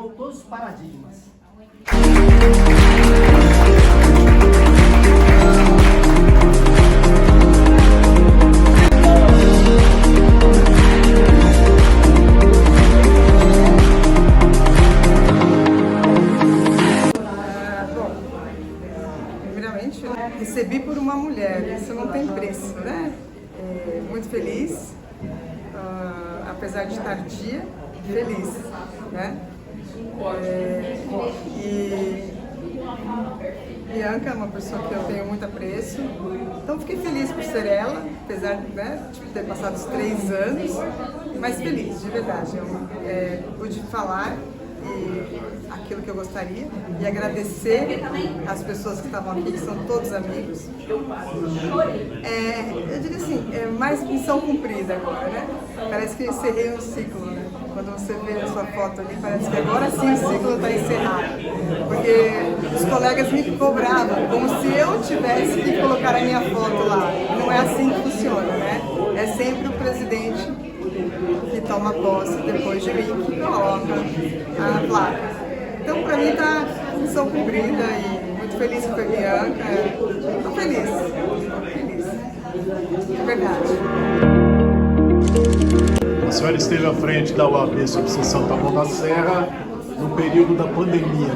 quebrou todos os paradigmas. Primeiramente, recebi por uma mulher, isso não tem preço, né? Muito feliz, apesar de tardia, feliz, né? E Bianca é uma pessoa que eu tenho muito apreço, então fiquei feliz por ser ela, apesar de ter passado os 3 anos, mas feliz, de verdade. Eu pude falar aquilo que eu gostaria e agradecer as pessoas que estavam aqui, que são todos amigos. Eu diria assim, mais missão cumprida agora, né? Parece que eu encerrei um ciclo, né? Quando você vê a sua foto ali, parece que agora sim o ciclo está encerrado. Porque os colegas me cobravam, como se eu tivesse que colocar a minha foto lá. Não é assim que funciona, né? É sempre o presidente que toma posse depois de mim, que coloca a placa. Então, para mim, está missão cumprida e muito feliz que foi Bianca. Estou feliz, de verdade. A senhora esteve à frente da UAB Subseção Taboão da Serra no período da pandemia.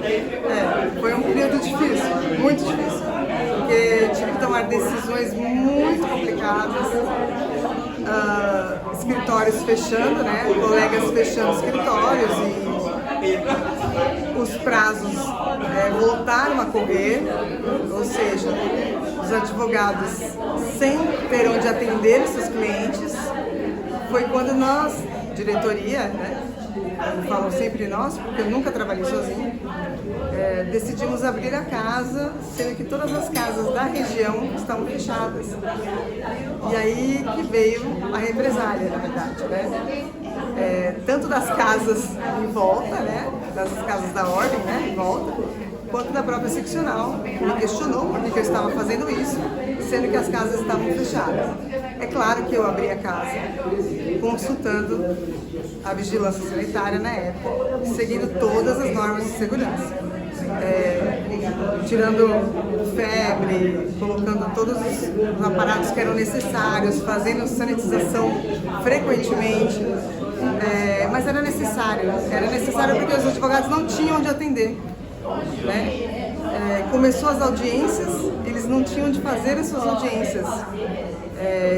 Foi um período difícil, muito difícil, porque tive que tomar decisões muito complicadas. Escritórios fechando, né? Colegas fechando escritórios e os prazos voltaram a correr, ou seja, os advogados sem ter onde atender os seus clientes. Foi quando nós, diretoria, né? Falam sempre nós, porque eu nunca trabalhei sozinho, decidimos abrir a casa, sendo que todas as casas da região estavam fechadas. E aí que veio a represália, na verdade, né? Tanto das casas em volta, né? Das casas da ordem, né? Em volta, quanto da própria seccional, me questionou por que eu estava fazendo isso, sendo que as casas estavam fechadas. É claro que eu abri a casa, consultando a vigilância sanitária na época, seguindo todas as normas de segurança. Tirando febre, colocando todos os aparatos que eram necessários, fazendo sanitização frequentemente, mas era necessário porque os advogados não tinham onde atender, né? Começou as audiências, eles não tinham onde fazer as suas audiências,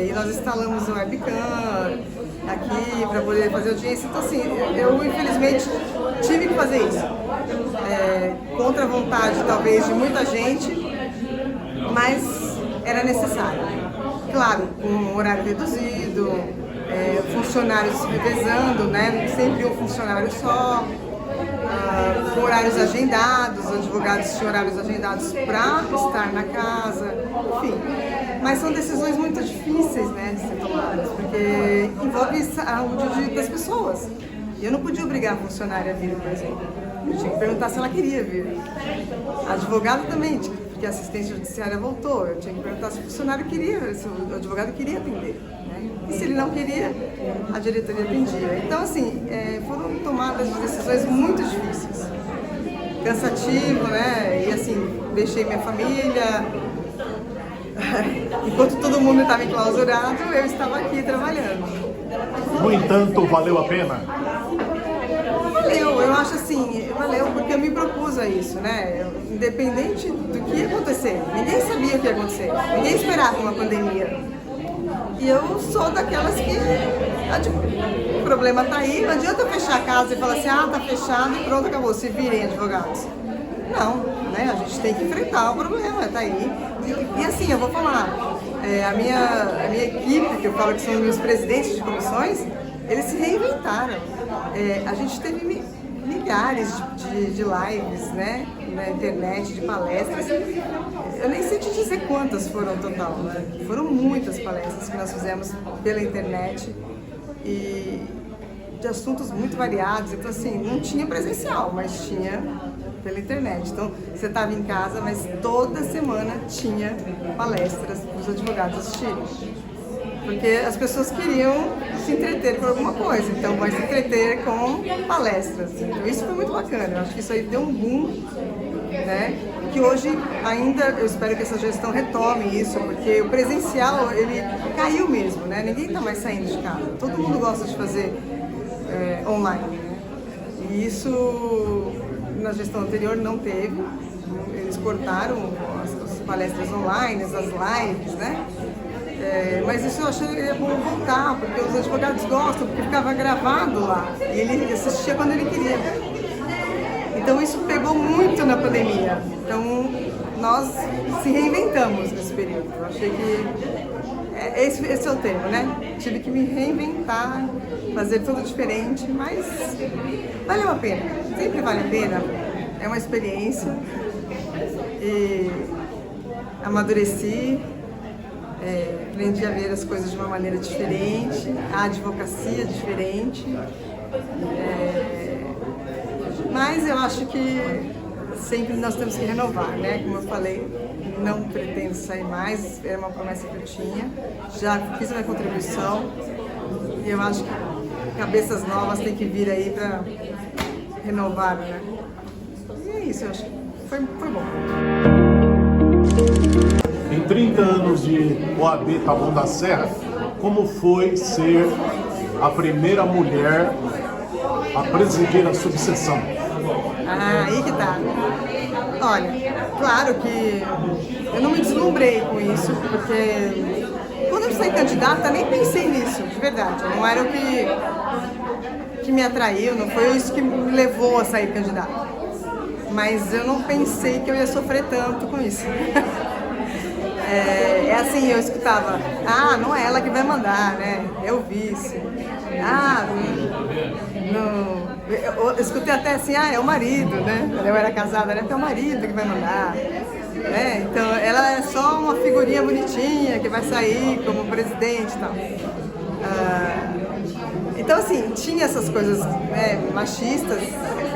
e nós instalamos um webcam aqui para poder fazer audiência. Então assim, eu infelizmente tive que fazer isso, contra a vontade talvez de muita gente, mas era necessário. Claro, com um horário reduzido, funcionários revezando, né? Sempre um funcionário só, com horários agendados, os advogados tinham horários agendados para estar na casa, enfim. Mas são decisões muito difíceis, né, de ser tomadas, porque envolve a saúde das pessoas. E eu não podia obrigar a funcionária a vir, por exemplo. Eu tinha que perguntar se ela queria vir. A advogada também, porque a assistência judiciária voltou. Eu tinha que perguntar se o funcionário queria, se o advogado queria atender, né? E se ele não queria, a diretoria atendia. Então, assim, foram tomadas decisões muito difíceis. Cansativo, né? E assim, deixei minha família. Enquanto todo mundo estava enclausurado, eu estava aqui trabalhando. No entanto, valeu a pena? Valeu, eu acho assim, valeu porque eu me propus a isso, né? Independente do que ia acontecer, ninguém sabia o que ia acontecer, ninguém esperava uma pandemia. E eu sou daquelas que o problema tá aí, não adianta eu fechar a casa e falar assim, tá fechado e pronto, acabou, se virem advogados. Não, né? A gente tem que enfrentar o problema, tá aí. E assim, eu vou falar, a minha equipe, que eu falo que são meus presidentes de comissões, eles se reinventaram. A gente teve milhares de lives, né, na internet, de palestras. Eu nem sei te dizer quantas foram no total, né? Foram muitas palestras que nós fizemos pela internet e de assuntos muito variados. Então, assim, não tinha presencial, mas tinha pela internet. Então, você estava em casa, mas toda semana tinha palestras para os advogados assistirem. porque as pessoas queriam se entreter com alguma coisa, então vai se entreter com palestras. Então, isso foi muito bacana, eu acho que isso aí deu um boom, né? Que hoje ainda, eu espero que essa gestão retome isso, porque o presencial, ele caiu mesmo, né? Ninguém está mais saindo de casa, todo mundo gosta de fazer online, né? E isso na gestão anterior não teve, eles cortaram as palestras online, as lives, né? Mas isso eu achei que é bom voltar, porque os advogados gostam, porque ficava gravado lá, e ele assistia quando ele queria. Então isso pegou muito na pandemia, então nós se reinventamos nesse período. Eu achei que esse é o tema, né? Tive que me reinventar, fazer tudo diferente, mas valeu a pena, sempre vale a pena, é uma experiência e amadureci, aprendi a ver as coisas de uma maneira diferente, a advocacia diferente, mas eu acho que sempre nós temos que renovar, né? Como eu falei, não pretendo sair mais, era uma promessa que eu tinha, já fiz a minha contribuição e eu acho que cabeças novas têm que vir aí para renovar, né? E é isso, eu acho que foi bom. Em 30 anos de OAB Taboão da Serra, como foi ser a primeira mulher a presidir a subseção? Aí que tá. Olha, claro que eu não me deslumbrei com isso, porque quando eu saí candidata, nem pensei nisso, de verdade. Não era o que me atraiu, não foi isso que me levou a sair candidata. Mas eu não pensei que eu ia sofrer tanto com isso. É assim, eu escutava, não é ela que vai mandar, né? É o vice. Eu escutei até assim, é o marido, né? Eu era casada, né? É o marido que vai mandar. Então, ela é só uma figurinha bonitinha que vai sair como presidente e tal. Então, assim, tinha essas coisas machistas,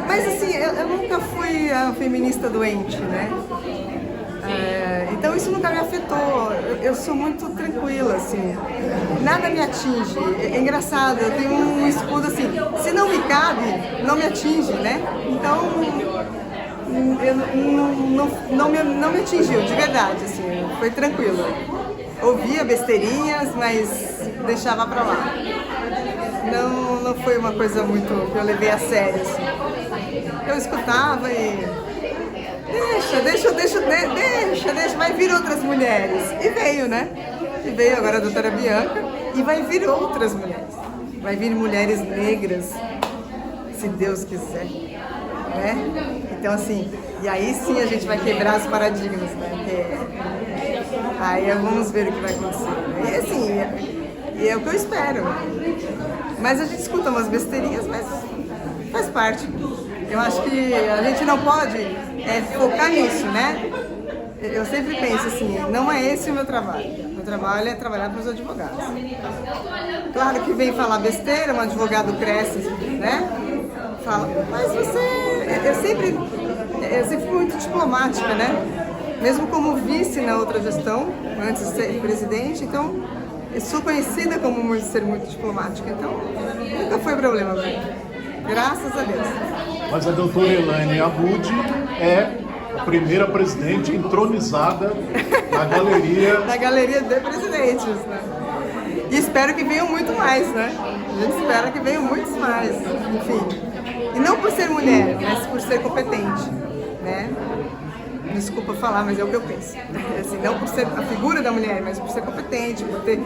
mas assim, eu nunca fui a feminista doente, né? Então isso nunca me afetou, eu sou muito tranquila, assim, nada me atinge. É engraçado, eu tenho um escudo assim, se não me cabe, não me atinge, né? Então não me atingiu, de verdade, assim, foi tranquilo. Ouvia besteirinhas, mas deixava pra lá. Não foi uma coisa muito que eu levei a sério, assim. Eu escutava e... Deixa, vai vir outras mulheres. E veio, né? E veio agora a doutora Bianca e vai vir outras mulheres. Vai vir mulheres negras, se Deus quiser, né? Então, assim, e aí sim a gente vai quebrar os paradigmas, né? Aí vamos ver o que vai acontecer. E assim, é o que eu espero. Mas a gente escuta umas besteirinhas, mas faz parte. Eu acho que a gente não pode focar nisso, né? Eu sempre penso assim, não é esse o meu trabalho. Meu trabalho é trabalhar para os advogados. Claro que vem falar besteira, um advogado cresce, né? Fala, mas você... Eu sempre fui muito diplomática, né? Mesmo como vice na outra gestão, antes de ser presidente, então eu sou conhecida como ser muito diplomática, então nunca foi problema para mim. Graças a Deus. Mas a doutora Elaine Abud é a primeira presidente entronizada na galeria... na galeria de presidentes, né? E espero que venham muito mais, né? A gente espera que venham muitos mais, enfim. E não por ser mulher, mas por ser competente, né? Desculpa falar, mas é o que eu penso. Assim, não por ser a figura da mulher, mas por ser competente, por ter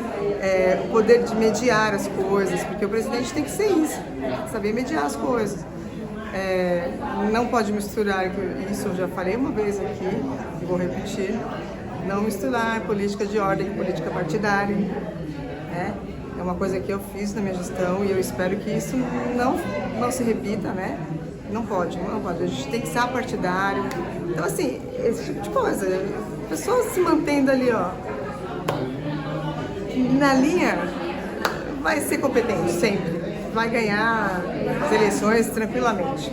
o poder de mediar as coisas, porque o presidente tem que ser isso, saber mediar as coisas. Não pode misturar, isso eu já falei uma vez aqui, e vou repetir, não misturar política de ordem com política partidária. Né? É uma coisa que eu fiz na minha gestão e eu espero que isso não se repita, né? Não pode, a gente tem que ser apartidário. Então assim, esse tipo de coisa, pessoas se mantendo ali, ó, na linha, vai ser competente sempre. Vai ganhar as eleições tranquilamente.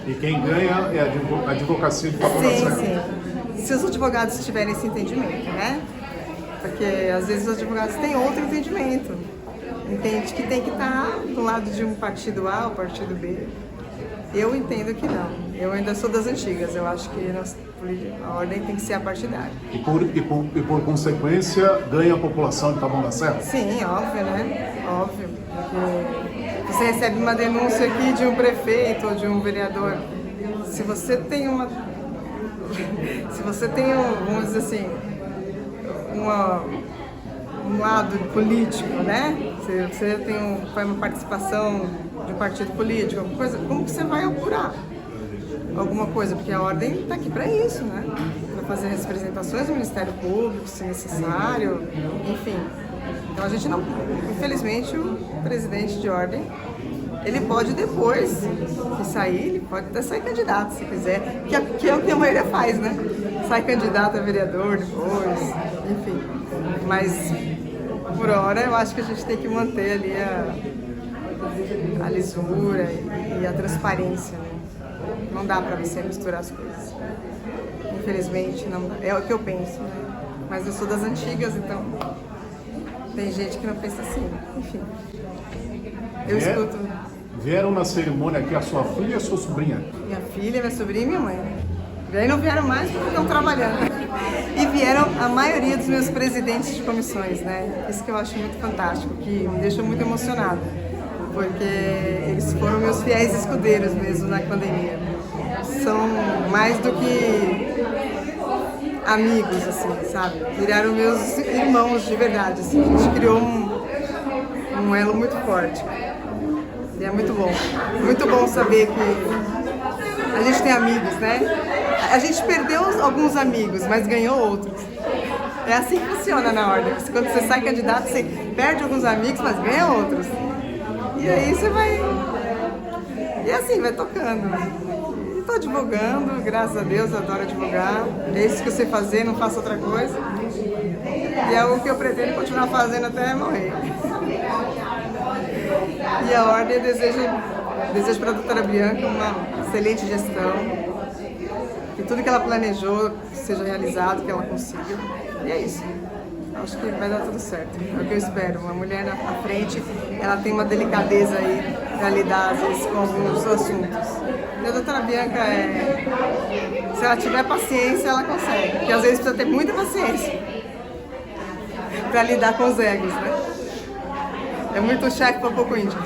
E quem ganha é a advocacia de Taboão da Serra. Sim. Se os advogados tiverem esse entendimento, né? Porque às vezes os advogados têm outro entendimento. Entende que tem que estar do lado de um partido A ou partido B. Eu entendo que não. Eu ainda sou das antigas. Eu acho que a ordem tem que ser apartidária. E por consequência, ganha a população de Taboão da Serra? Sim, óbvio, né? Óbvio. Porque você recebe uma denúncia aqui de um prefeito ou de um vereador. Se você tem vamos dizer assim, um lado político, né? Você faz uma participação de um partido político, alguma coisa, como que você vai apurar alguma coisa? Porque a ordem está aqui para isso, né? Para fazer as representações do Ministério Público, se necessário, enfim. Então a gente não, infelizmente, o presidente de ordem, ele pode depois que sair, ele pode até sair candidato se quiser, que é o que a maioria faz, né? Sai candidato a vereador depois, enfim. Mas por hora eu acho que a gente tem que manter ali a lisura e a transparência, né? Não dá pra você misturar as coisas. Infelizmente, não dá. É o que eu penso, né? Mas eu sou das antigas, então tem gente que não pensa assim. Enfim, eu escuto. Vieram na cerimônia aqui a sua filha e a sua sobrinha? Minha filha, minha sobrinha e minha mãe. E aí não vieram mais porque estão trabalhando. E vieram a maioria dos meus presidentes de comissões, né? Isso que eu acho muito fantástico, que me deixa muito emocionada. Porque eles foram meus fiéis escudeiros mesmo na pandemia. São mais do que amigos, assim, sabe? Viraram meus irmãos de verdade, assim. A gente criou um elo muito forte. E é muito bom. Muito bom saber que a gente tem amigos, né? A gente perdeu alguns amigos, mas ganhou outros. É assim que funciona na ordem. Quando você sai candidato, você perde alguns amigos, mas ganha outros. E aí você vai... E assim, vai tocando. E tô divulgando, graças a Deus, eu adoro divulgar. É isso que eu sei fazer, não faço outra coisa. E é o que eu pretendo continuar fazendo até morrer. E a ordem desejo para a doutora Bianca uma excelente gestão, que tudo que ela planejou seja realizado, que ela consiga. E é isso. Acho que vai dar tudo certo. É o que eu espero. Uma mulher à frente, ela tem uma delicadeza aí para lidar, às vezes, com alguns assuntos. E a doutora Bianca, se ela tiver paciência, ela consegue. Porque às vezes precisa ter muita paciência para lidar com os egos, né? É muito chefe para pouco índio.